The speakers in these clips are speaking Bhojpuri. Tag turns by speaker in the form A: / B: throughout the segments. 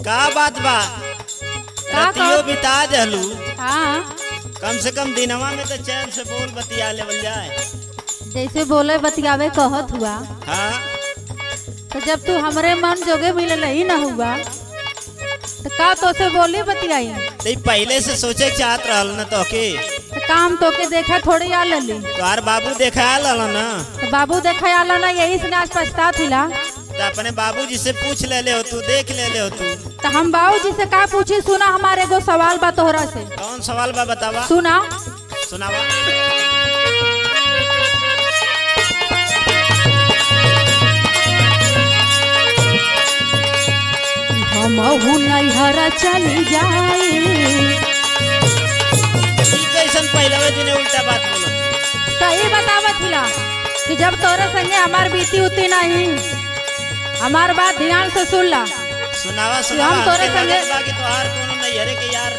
A: का बात बा रतियो बिता दहलू।
B: हाँ
A: कम से कम दिनवा में तो चैन से बोल बतिया लेवल जाए।
B: जैसे बोले बतियावे कहत हुआ।
A: हाँ
B: तो जब तू हमरे मन जोगे मिलल ही न हुआ तो का तो से बोली बतियाई।
A: तो पहले से सोचे चाहत रहल न तो के
B: तो काम तो के देखा थोड़ी आ लली।
A: तोहार बाबू देखा आल न
B: तो बाबू देखा आला ना यही से आज पछता थिला।
A: तो अपने बाबूजी से पूछ ले हो तू, देख ले हो तू।
B: तो हम बाबूजी से का पूछी सुना हमारे एगो सवाल बा तोहरा से।
A: कौन सवाल बा बतावा।
B: सुना
A: सुनावा।
B: हमहू नैहरा चली जाए।
A: कैसन पहले दिन उल्टा बात बोलो।
B: सही बतावत हिला कि जब तोरे संगे हमार बीती उती नहीं। हमार बात ध्यान से सुन ला।
A: सुनावा सुनावा।
B: हम तोरे संगे
A: बाकी तोहार कोनो नैहरे के यार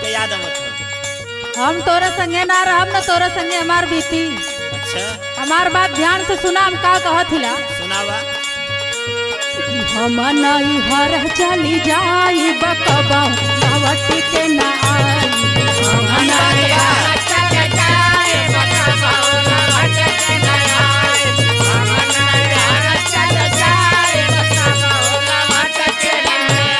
A: के याद आवत।
B: हम तोरे संगे ना रहब न तोरे संगे हमार बीती।
A: अच्छा
B: हमार बात ध्यान से सुना हम का कहत हिला।
A: सुनावा।
B: हम नैहर चली जाई बकबा नवटी के ना आई। हम नैहर चली जाई बकबा नवटी के ना आई। हम नैहर चली जाई बकबा नवटी के ना आई।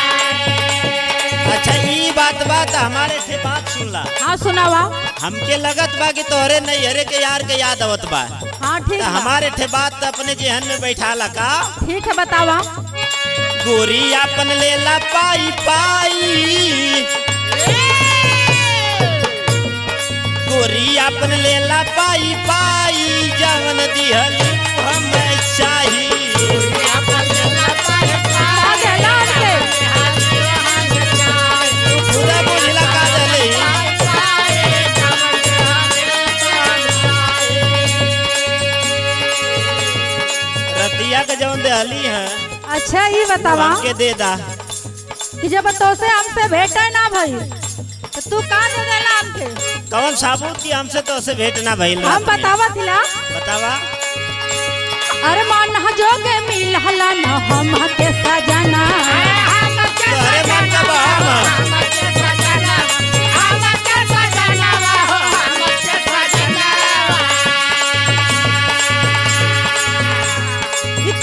A: अच्छा ई बात हमारे से बात सुन ला।
B: हाँ सुनावा।
A: हमके लगत बा कि तोहरे नैहरे के यार के याद आवत बा।
B: हाँ ठीक
A: तो
B: बा।
A: हमारे ठे बात अपने जेहन में बैठा ला का।
B: ठीक है बतावा।
A: गोरी अपन लेला पाई पाई। गोरी अपन लेला पाई पाई जवन दिहल हमें चाही। पूरा बोझला का दले। रतिया के जवन देहली है।
B: अच्छा ये बतावा
A: के दे दा
B: कि जब तो से हमसे भेटे ना भई तो तू का दे देला हमके।
A: कौन साबुत की हमसे तो से भेंट ना भइल।
B: हम बतावा थिला।
A: बतावा।
B: अरे मन जोगे मिलहला न हम के सजना।
A: तोहरे मन का बहाम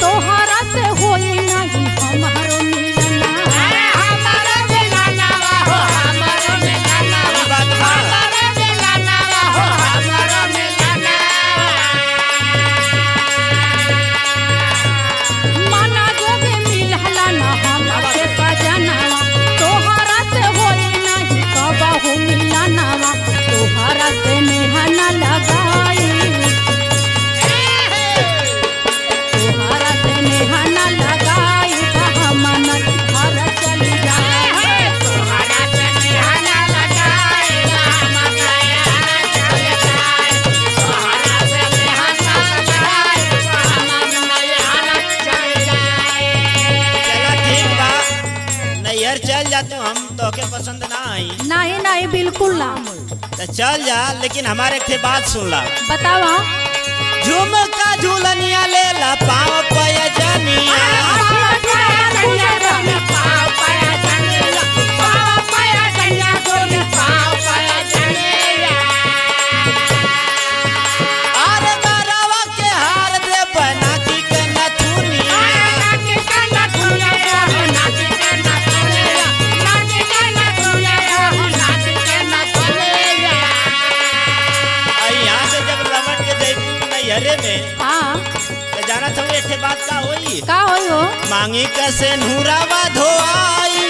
B: तोहरा से होई नहीं हमारो मिलना। मना जोगे मिलहला न हम के सजना। तोहरा से होई नहीं कबहू मिलना। तोहरा से नेहना लगाई। तोहरा से नेहना लगाई हम नैहर चली जाए। तोहरा से नेहना लगाई हम नैहर चली जाए। तोहरा से नेहना लगाई हम नैहर चली जाए।
A: चला ठीक बा। नैहर चल जा तू, हम तोके पसंद ना आई।
B: नहीं नहीं बिल्कुल ना।
A: तो चल जा, लेकिन हमारे एक ठे बात सुन ला।
B: बतावा।
A: झुमका झूलनिया ले ला पाँव पया जनिया। अरे गरवा के हार दे बना की के नथुनिया। यहाँ से जब लमट के जयपुर नैहरे में
B: हाँ
A: तो जाना था एक ठे बात का होई।
B: का होई हो।
A: मांगी कैसे नूरावा धोआई।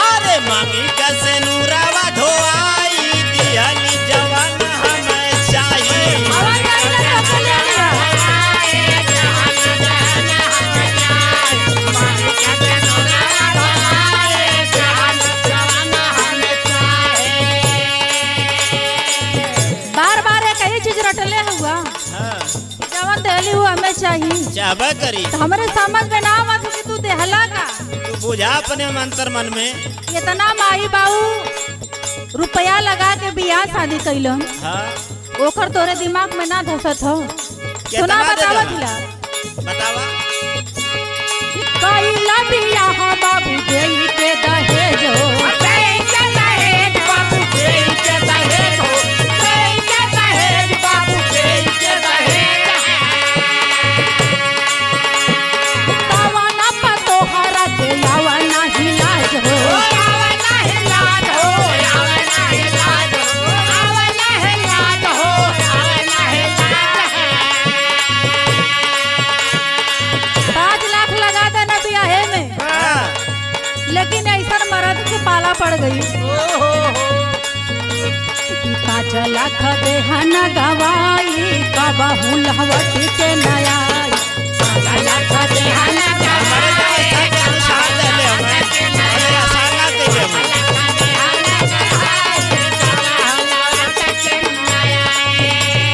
A: अरे मांगी कैसे नूरावा धोआई दिहली जवान हमें चाहिए।
B: बार बार एक ही चीज रटले हुआ।
A: हाँ
B: जवन देहली हुआ हमें चाहिए।
A: चाहबा करी
B: तो हमारे समझ में ना आवत कि तू देहला का।
A: तू बुझा अपने अंतर मन में।
B: इतना माई बाबू रुपया लगा के बियाह शादी कैलन।
A: हाँ
B: ओकर तोरे दिमाग में ना धसत हो।
A: कितना
B: सुना
A: दे
B: बतावा
A: देला?
B: दिला।
A: बतावा।
B: कैला बियाह बाबू देई के दहेज हो तवना पर तोहरा के आवा नाही लाज हो लेकिन ऐसा मर्द के पाला पड़ गई पाँच लाख देहन गवाई कबहू लहवटी के नया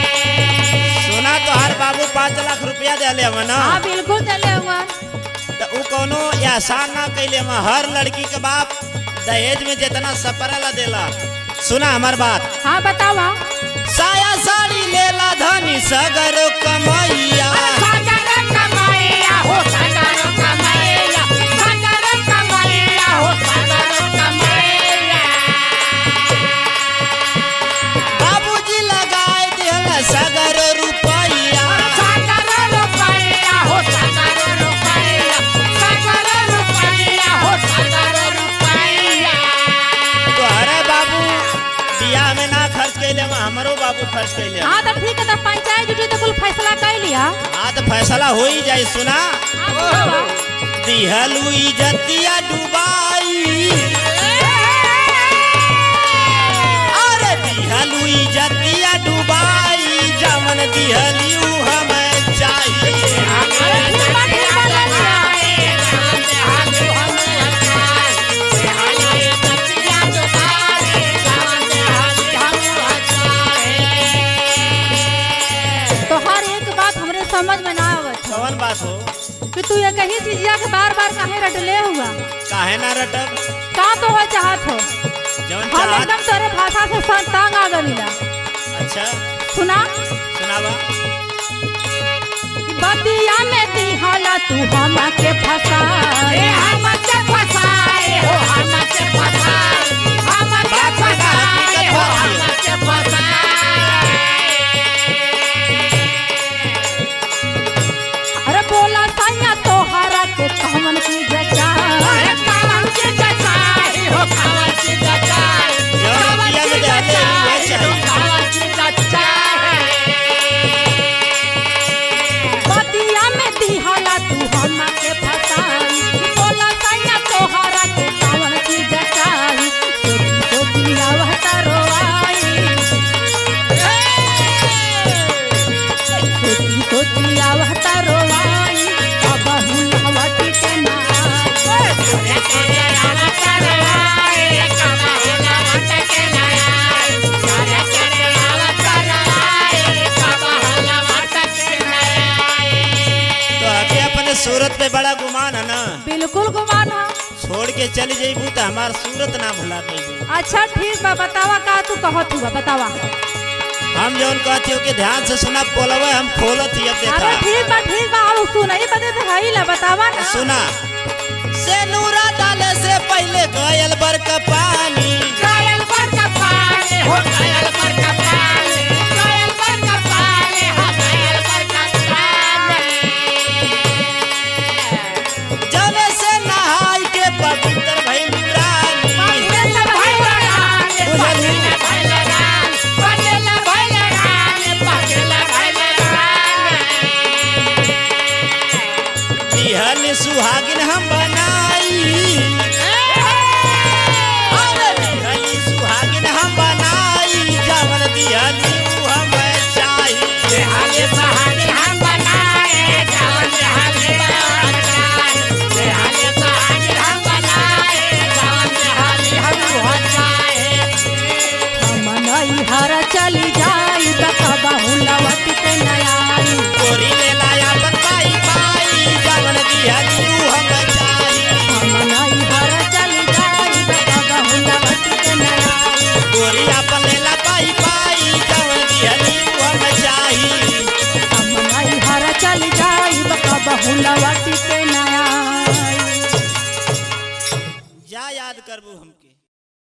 A: सुना तो हर बाबू 5 लाख रुपया दे ना।
B: हाँ बिल्कुल दिले हुआ
A: तो उ कोनो एहसान ना कैले में हर लड़की के बाप दहेज में जितना सपरला देला। सुना हमार बात।
B: हाँ बतावा
A: साया साड़ी लेला धनी सगरो कमैया बाबूजी लगाए दिहला सगरो रुपैया तो अरे बाबू बियाह में ना खर्च कैले में हमरो बाबू खर्च कैले।
B: हाँ तो ठीक है तो पंचायत जुटी तो कुल फैसला कर लिया।
A: हाँ तो फैसला हो ही जाए। सुना
B: हाँ, बतावा।
A: दिहलू इज्जतिया डुबाई अरे दिहलू इज्जतिया डुबाई जमन दिहलियू हमें चाहिए।
B: अरे ठीक बा, ठीक बा, ले लिया। तो हर एक बात हमरे समझ में ना आवत है
A: कौन बात हो?
B: कि तू ये कहीं चीजिया के बार बार काहे रटले हुआ
A: काहे ना रटब?
B: का तो हो चाहत हो
A: जौन
B: हम
A: चाहत।
B: एकदम तोरे भाषा से तंग आ गलीला।
A: अच्छा
B: सुना
A: सुनावा।
B: बतिया में दिहाला तू हमा के फसाए अरे बोला साया तोहरा के कौन की जचाए
A: जौन बिया में देहले उहे चाहिए।
B: बतिया में दिहाला तू हमा के फसाई बोला साया तोहरा के कौन की जचाई सोची आवह तरोई सोची आवह तरोई अब हुल हवटी के ना
A: तो आके अपने सूरत पे बड़ा गुमान है ना।
B: बिल्कुल गुमान है।
A: छोड़ के चली जाइबू तो हमार सूरत ना भुला पाइबू।
B: अच्छा ठीक बा बतावा का तू कहत हुआ बतावा।
A: हम जौन कहती हो कि ध्यान से सुना बोलवे हम खोलत ही अब
B: अरे
A: देखा।
B: ठीक बा अब सुनाई बदे तो है ला बतावा ना।
A: सुना से नूरा डाले से पहले गयल बरक पानी जले से नहाई के पवित्र भइल रानी। बुझलू? बिहन सुहागिन हम बनाई अरे बिहन सुहागिन हम बनाई जवन दिहली हम चाहिए।
B: मनई हर चली जाई बकबहू लवट के नयाई
A: गोरी ले लाया बनवाई पाई जवन दिहली हम चाहिए।
B: मनई हर चली जाई बकबहू लवट के नयाई
A: गोरी अपन लेला पाई पाई जवन दिहली हम चाहिए।
B: मनई हर चली जाई बकबहू लवट के नयाई।
A: याद करबू हमके।